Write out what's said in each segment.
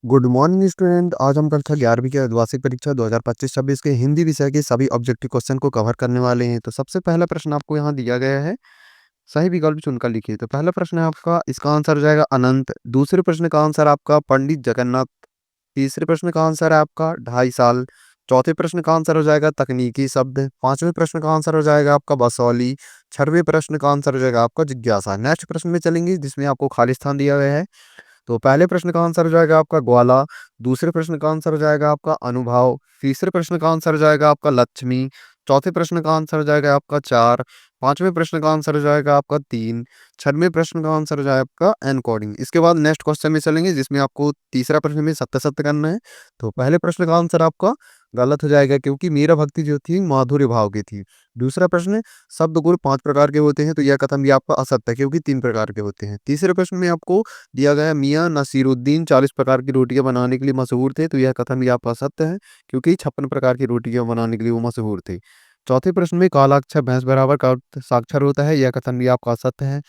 Good morning student. आज हम कक्षा 11वीं की अर्धवार्षिक परीक्षा 2025-26 के हिंदी विषय के सभी ऑब्जेक्टिव क्वेश्चन को कवर करने वाले हैं। तो सबसे पहला प्रश्न आपको यहाँ दिया गया है, सही विकल्प चुनकर लिखिए। तो पहला प्रश्न है आपका, इसका आंसर हो जाएगा अनंत। दूसरे प्रश्न का आंसर आपका पंडित जगन्नाथ। तीसरे प्रश्न का आंसर है आपका 2.5 साल। चौथे प्रश्न का आंसर हो जाएगा तकनीकी शब्द। पांचवें प्रश्न का आंसर हो जाएगा आपका बसौली। छठवें प्रश्न का आंसर हो जाएगा आपका जिज्ञासा। नेक्स्ट प्रश्न में चलेंगे जिसमें आपको खाली स्थान दिया गया है। तो पहले प्रश्न का आंसर हो जाएगा आपका ग्वाला। दूसरे प्रश्न का आंसर हो जाएगा आपका अनुभव। तीसरे प्रश्न का आंसर हो जाएगा आपका लक्ष्मी। चौथे प्रश्न का आंसर हो जाएगा आपका 4। पांचवें प्रश्न का आंसर हो जाएगा आपका 3। छठवें प्रश्न का आंसर हो जाएगा आपका एनकोडिंग। इसके बाद नेक्स्ट क्वेश्चन में चलेंगे जिसमें आपको तीसरा प्रश्न में सत्य सत्य करना है। तो पहले प्रश्न का आंसर आपका गलत हो जाएगा क्योंकि मीरा भक्ति जो थी माधुर्य भाव की थी। दूसरा प्रश्न, शब्द गुण 5 प्रकार के होते हैं, तो यह कथन भी आपका असत्य है क्योंकि 3 प्रकार के होते हैं। तीसरे प्रश्न में आपको दिया गया मियां नसीरुद्दीन 40 प्रकार की रोटियां बनाने के लिए मशहूर थे, तो यह कथन भी आपका सत्य है क्योंकि 56 प्रकार की रोटियां बनाने के लिए वो मशहूर थे। चौथे प्रश्न में काला अक्षर भैंस बराबर का अर्थ साक्षर होता है, यह कथन भी आपका सत्य है।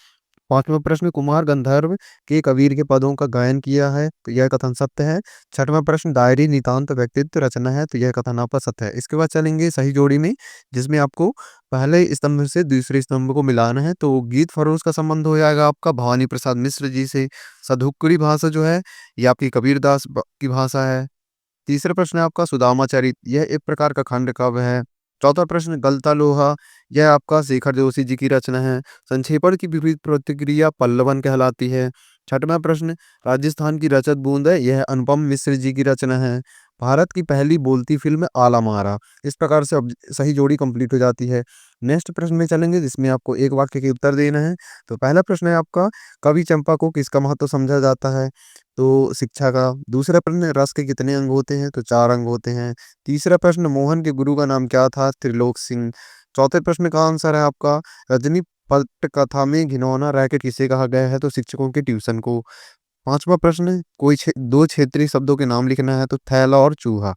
पांचवा प्रश्न, कुमार गंधर्व के कबीर के पदों का गायन किया है, तो यह कथन सत्य है। छठवां प्रश्न, डायरी नितांत व्यक्तित्व रचना है, तो यह कथन आपका सत्य है। इसके बाद चलेंगे सही जोड़ी में जिसमें आपको पहले स्तंभ से दूसरे स्तंभ को मिलाना है। तो गीत फरोज का संबंध हो जाएगा आपका भवानी प्रसाद मिश्र जी से। सधुक्कड़ी भाषा जो है ये आपकी कबीरदास की भाषा है। तीसरा प्रश्न है आपका सुदामा चरित, यह एक प्रकार का खंड काव्य है। चौथा प्रश्न, गलता लोहा, यह आपका शेखर जोशी जी की रचना है। संक्षेपण की विपरीत प्रतिक्रिया पल्लवन कहलाती है। छठवां प्रश्न, राजस्थान की रचत बूंद है, यह अनुपम मिश्र जी की रचना है। भारत की पहली बोलती फिल्म आला मारा। इस प्रकार से सही जोड़ी कंप्लीट हो जाती है। नेक्स्ट प्रश्न में चलेंगे जिसमें आपको एक वाक्य के उत्तर देना है। तो पहला प्रश्न है आपका, कवि चंपा को किसका महत्व समझा जाता है, तो शिक्षा का। दूसरा प्रश्न, रस के कितने अंग होते हैं, तो 4 अंग होते हैं। तीसरा प्रश्न, मोहन के गुरु का नाम क्या था, त्रिलोक सिंह। चौथे प्रश्न का आंसर है आपका, रजनी पट कथा में घिनौना रैकेट किसे कहा गया है, तो शिक्षकों के ट्यूशन को। पांचवा प्रश्न, कोई दो क्षेत्रीय शब्दों के नाम लिखना है, तो थैला और चूहा।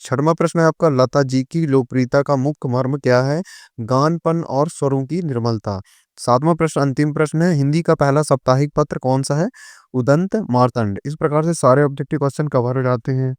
छठवां प्रश्न है आपका, लता जी की लोकप्रियता का मुख्य मर्म क्या है, गानपन और स्वरों की निर्मलता। सातवां प्रश्न अंतिम प्रश्न है, हिंदी का पहला साप्ताहिक पत्र कौन सा है, उदंत मार्तंड। इस प्रकार से सारे ऑब्जेक्टिव क्वेश्चन कवर हो जाते हैं।